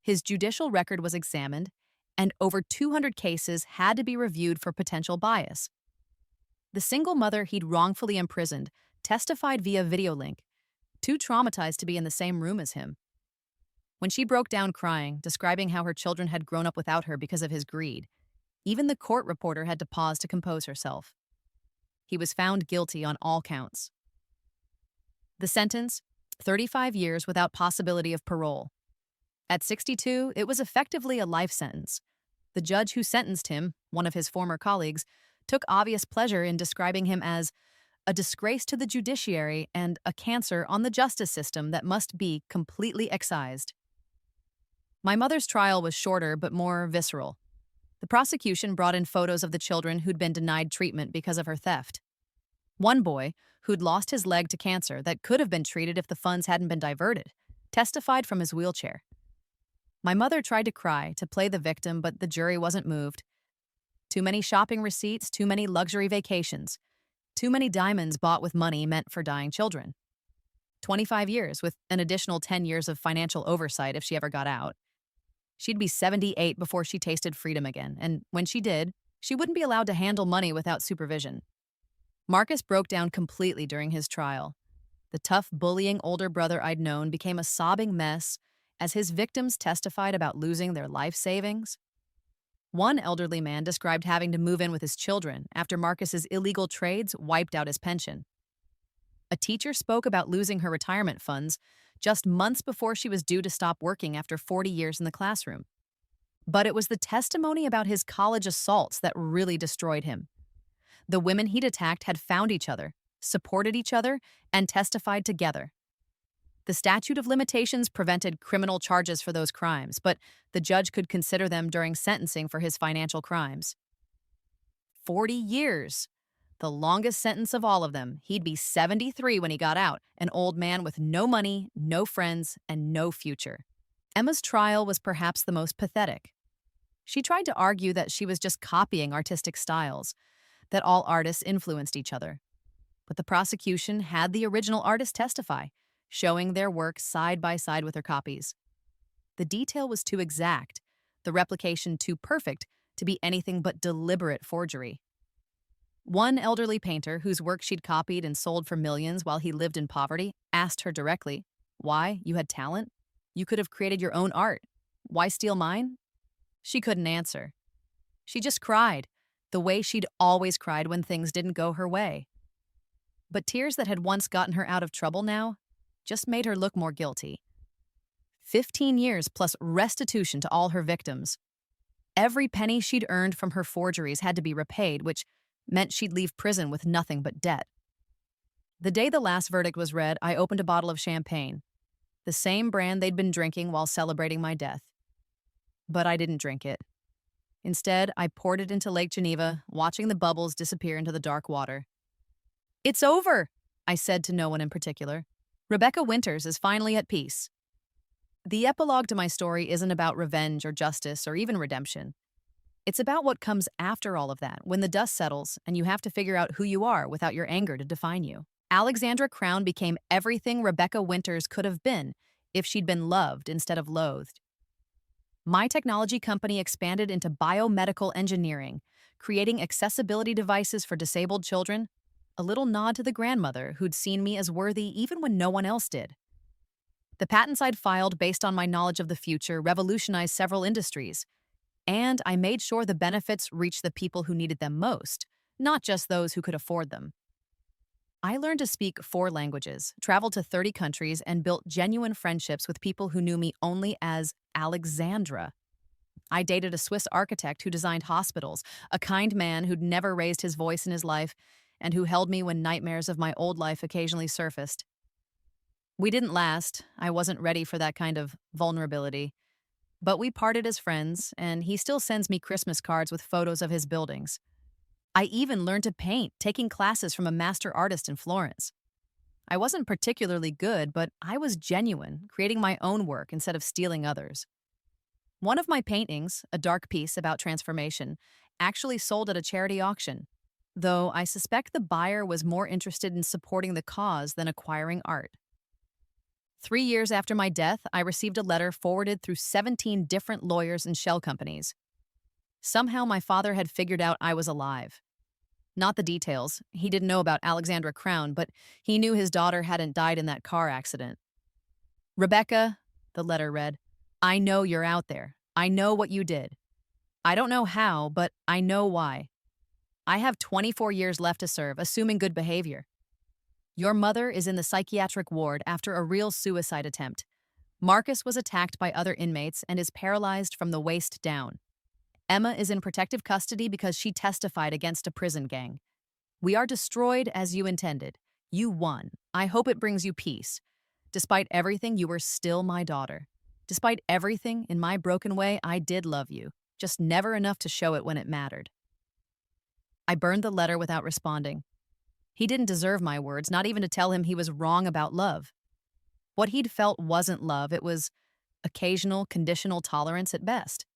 His judicial record was examined, and over 200 cases had to be reviewed for potential bias. The single mother he'd wrongfully imprisoned testified via video link, too traumatized to be in the same room as him. When she broke down crying, describing how her children had grown up without her because of his greed, even the court reporter had to pause to compose herself. He was found guilty on all counts. The sentence, 35 years without possibility of parole. At 62, it was effectively a life sentence. The judge who sentenced him, one of his former colleagues, took obvious pleasure in describing him as a disgrace to the judiciary and a cancer on the justice system that must be completely excised. My mother's trial was shorter but more visceral. The prosecution brought in photos of the children who'd been denied treatment because of her theft. One boy, who'd lost his leg to cancer that could have been treated if the funds hadn't been diverted, testified from his wheelchair. My mother tried to cry, to play the victim, but the jury wasn't moved. Too many shopping receipts, too many luxury vacations, too many diamonds bought with money meant for dying children. 25 years, with an additional 10 years of financial oversight if she ever got out. She'd be 78 before she tasted freedom again, and when she did, she wouldn't be allowed to handle money without supervision. Marcus broke down completely during his trial. The tough, bullying older brother I'd known became a sobbing mess as his victims testified about losing their life savings. One elderly man described having to move in with his children after Marcus's illegal trades wiped out his pension. A teacher spoke about losing her retirement funds just months before she was due to stop working after 40 years in the classroom. But it was the testimony about his college assaults that really destroyed him. The women he'd attacked had found each other, supported each other, and testified together. The statute of limitations prevented criminal charges for those crimes, but the judge could consider them during sentencing for his financial crimes. 40 years. The longest sentence of all of them. He'd be 73 when he got out, an old man with no money, no friends, and no future. Emma's trial was perhaps the most pathetic. She tried to argue that she was just copying artistic styles, that all artists influenced each other. But the prosecution had the original artist testify, showing their work side by side with her copies. The detail was too exact, the replication too perfect to be anything but deliberate forgery. One elderly painter, whose work she'd copied and sold for millions while he lived in poverty, asked her directly, "Why? You had talent? You could have created your own art. Why steal mine?" She couldn't answer. She just cried, the way she'd always cried when things didn't go her way. But tears that had once gotten her out of trouble now just made her look more guilty. 15 years plus restitution to all her victims. Every penny she'd earned from her forgeries had to be repaid, which meant she'd leave prison with nothing but debt. The day the last verdict was read, I opened a bottle of champagne, the same brand they'd been drinking while celebrating my death. But I didn't drink it. Instead, I poured it into Lake Geneva, watching the bubbles disappear into the dark water. "It's over," I said to no one in particular. "Rebecca Winters is finally at peace." The epilogue to my story isn't about revenge or justice or even redemption. It's about what comes after all of that, when the dust settles and you have to figure out who you are without your anger to define you. Alexandra Crown became everything Rebecca Winters could have been if she'd been loved instead of loathed. My technology company expanded into biomedical engineering, creating accessibility devices for disabled children, a little nod to the grandmother who'd seen me as worthy even when no one else did. The patents I'd filed based on my knowledge of the future revolutionized several industries, and I made sure the benefits reached the people who needed them most, not just those who could afford them. I learned to speak 4 languages, traveled to 30 countries, and built genuine friendships with people who knew me only as Alexandra. I dated a Swiss architect who designed hospitals, a kind man who'd never raised his voice in his life, and who held me when nightmares of my old life occasionally surfaced. We didn't last. I wasn't ready for that kind of vulnerability. But we parted as friends, and he still sends me Christmas cards with photos of his buildings. I even learned to paint, taking classes from a master artist in Florence. I wasn't particularly good, but I was genuine, creating my own work instead of stealing others. One of my paintings, a dark piece about transformation, actually sold at a charity auction, though I suspect the buyer was more interested in supporting the cause than acquiring art. 3 years after my death, I received a letter forwarded through 17 different lawyers and shell companies. Somehow my father had figured out I was alive. Not the details. He didn't know about Alexandra Crown, but he knew his daughter hadn't died in that car accident. Rebecca, the letter read, I know you're out there. I know what you did. I don't know how, but I know why. I have 24 years left to serve, assuming good behavior. Your mother is in the psychiatric ward after a real suicide attempt. Marcus was attacked by other inmates and is paralyzed from the waist down. Emma is in protective custody because she testified against a prison gang. We are destroyed as you intended. You won. I hope it brings you peace. Despite everything, you were still my daughter. Despite everything, in my broken way, I did love you, just never enough to show it when it mattered. I burned the letter without responding. He didn't deserve my words, not even to tell him he was wrong about love. What he'd felt wasn't love, it was occasional, conditional tolerance at best.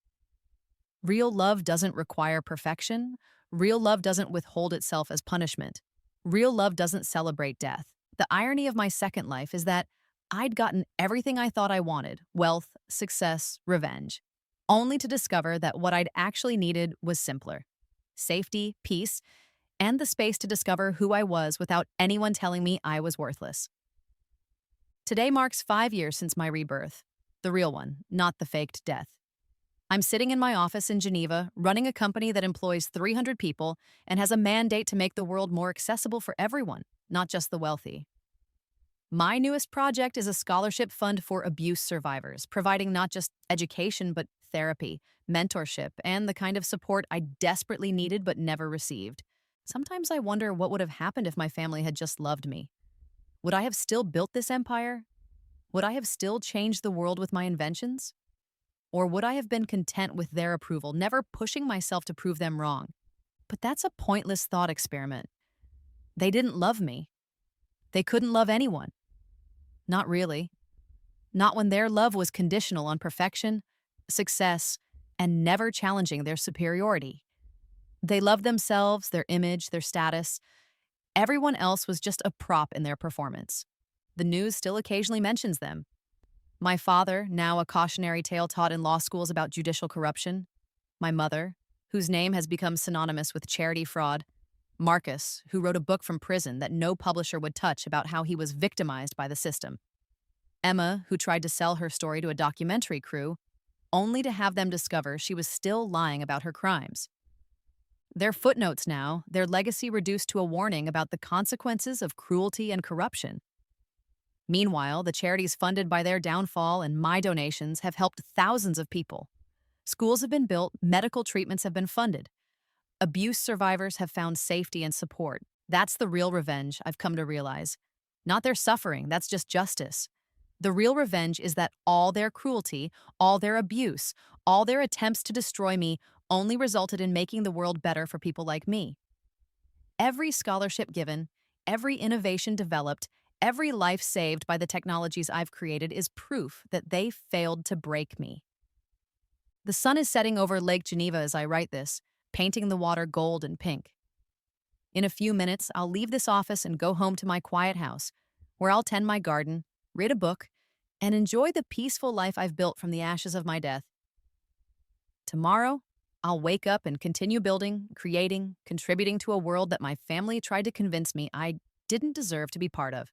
Real love doesn't require perfection. Real love doesn't withhold itself as punishment. Real love doesn't celebrate death. The irony of my second life is that I'd gotten everything I thought I wanted: wealth, success, revenge, only to discover that what I'd actually needed was simpler: safety, peace, and the space to discover who I was without anyone telling me I was worthless. Today marks 5 years since my rebirth, the real one, not the faked death. I'm sitting in my office in Geneva, running a company that employs 300 people and has a mandate to make the world more accessible for everyone, not just the wealthy. My newest project is a scholarship fund for abuse survivors, providing not just education, but therapy, mentorship, and the kind of support I desperately needed but never received. Sometimes I wonder what would have happened if my family had just loved me. Would I have still built this empire? Would I have still changed the world with my inventions? Or would I have been content with their approval, never pushing myself to prove them wrong? But that's a pointless thought experiment. They didn't love me. They couldn't love anyone. Not really. Not when their love was conditional on perfection, success, and never challenging their superiority. They loved themselves, their image, their status. Everyone else was just a prop in their performance. The news still occasionally mentions them. My father, now a cautionary tale taught in law schools about judicial corruption. My mother, whose name has become synonymous with charity fraud. Marcus, who wrote a book from prison that no publisher would touch about how he was victimized by the system. Emma, who tried to sell her story to a documentary crew, only to have them discover she was still lying about her crimes. Their footnotes now, their legacy reduced to a warning about the consequences of cruelty and corruption. Meanwhile, the charities funded by their downfall and my donations have helped thousands of people. Schools have been built, medical treatments have been funded. Abuse survivors have found safety and support. That's the real revenge, I've come to realize. Not their suffering, that's just justice. The real revenge is that all their cruelty, all their abuse, all their attempts to destroy me only resulted in making the world better for people like me. Every scholarship given, every innovation developed, every life saved by the technologies I've created is proof that they failed to break me. The sun is setting over Lake Geneva as I write this, painting the water gold and pink. In a few minutes, I'll leave this office and go home to my quiet house, where I'll tend my garden, read a book, and enjoy the peaceful life I've built from the ashes of my death. Tomorrow, I'll wake up and continue building, creating, contributing to a world that my family tried to convince me I didn't deserve to be part of.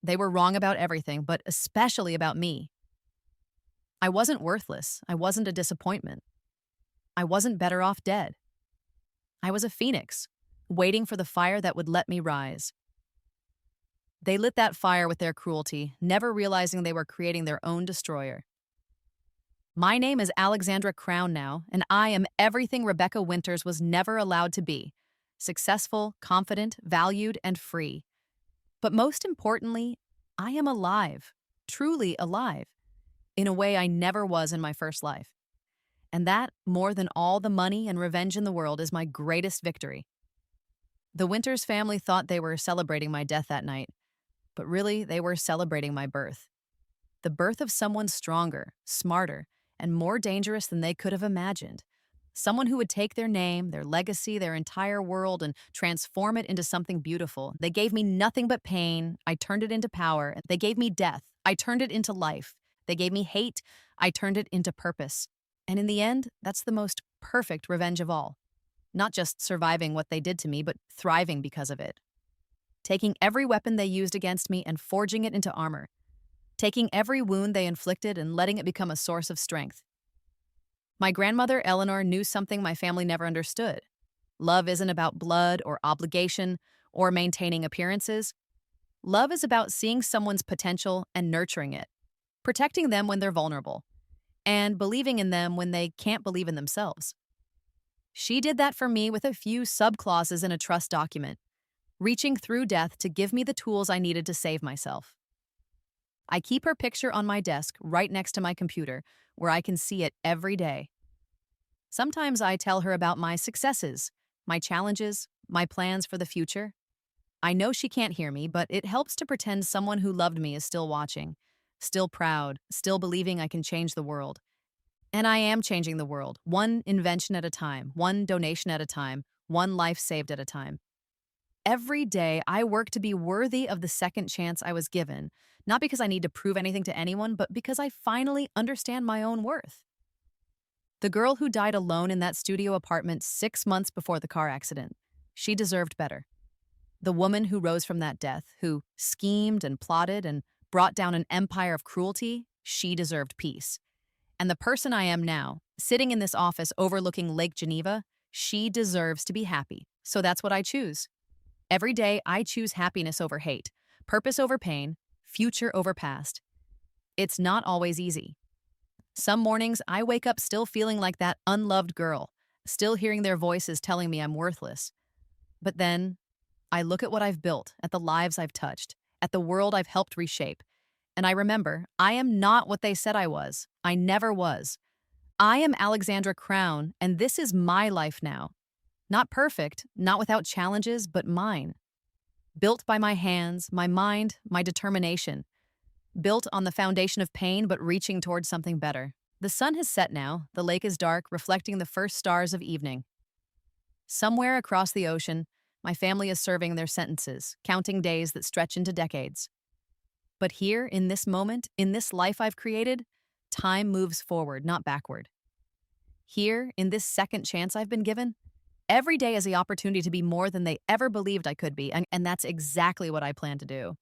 They were wrong about everything, but especially about me. I wasn't worthless. I wasn't a disappointment. I wasn't better off dead. I was a phoenix, waiting for the fire that would let me rise. They lit that fire with their cruelty, never realizing they were creating their own destroyer. My name is Alexandra Crown now, and I am everything Rebecca Winters was never allowed to be: successful, confident, valued, and free. But most importantly, I am alive, truly alive, in a way I never was in my first life. And that, more than all the money and revenge in the world, is my greatest victory. The Winters family thought they were celebrating my death that night, but really they were celebrating my birth. The birth of someone stronger, smarter, and more dangerous than they could have imagined. Someone who would take their name, their legacy, their entire world, and transform it into something beautiful. They gave me nothing but pain. I turned it into power. They gave me death. I turned it into life. They gave me hate. I turned it into purpose. And in the end, that's the most perfect revenge of all. Not just surviving what they did to me, but thriving because of it. Taking every weapon they used against me and forging it into armor. Taking every wound they inflicted and letting it become a source of strength. My grandmother, Eleanor, knew something my family never understood. Love isn't about blood or obligation or maintaining appearances. Love is about seeing someone's potential and nurturing it, protecting them when they're vulnerable, and believing in them when they can't believe in themselves. She did that for me with a few sub-clauses in a trust document, reaching through death to give me the tools I needed to save myself. I keep her picture on my desk right next to my computer, where I can see it every day. Sometimes I tell her about my successes, my challenges, my plans for the future. I know she can't hear me, but it helps to pretend someone who loved me is still watching, still proud, still believing I can change the world. And I am changing the world, one invention at a time, one donation at a time, one life saved at a time. Every day, I work to be worthy of the second chance I was given, not because I need to prove anything to anyone, but because I finally understand my own worth. The girl who died alone in that studio apartment 6 months before the car accident, she deserved better. The woman who rose from that death, who schemed and plotted and brought down an empire of cruelty, she deserved peace. And the person I am now, sitting in this office overlooking Lake Geneva, she deserves to be happy. So that's what I choose. Every day, I choose happiness over hate, purpose over pain, future over past. It's not always easy. Some mornings, I wake up still feeling like that unloved girl, still hearing their voices telling me I'm worthless. But then, I look at what I've built, at the lives I've touched, at the world I've helped reshape, and I remember I am not what they said I was. I never was. I am Alexandra Crown, and this is my life now. Not perfect, not without challenges, but mine. Built by my hands, my mind, my determination. Built on the foundation of pain, but reaching towards something better. The sun has set now, the lake is dark, reflecting the first stars of evening. Somewhere across the ocean, my family is serving their sentences, counting days that stretch into decades. But here, in this moment, in this life I've created, time moves forward, not backward. Here, in this second chance I've been given, every day is the opportunity to be more than they ever believed I could be, and that's exactly what I plan to do.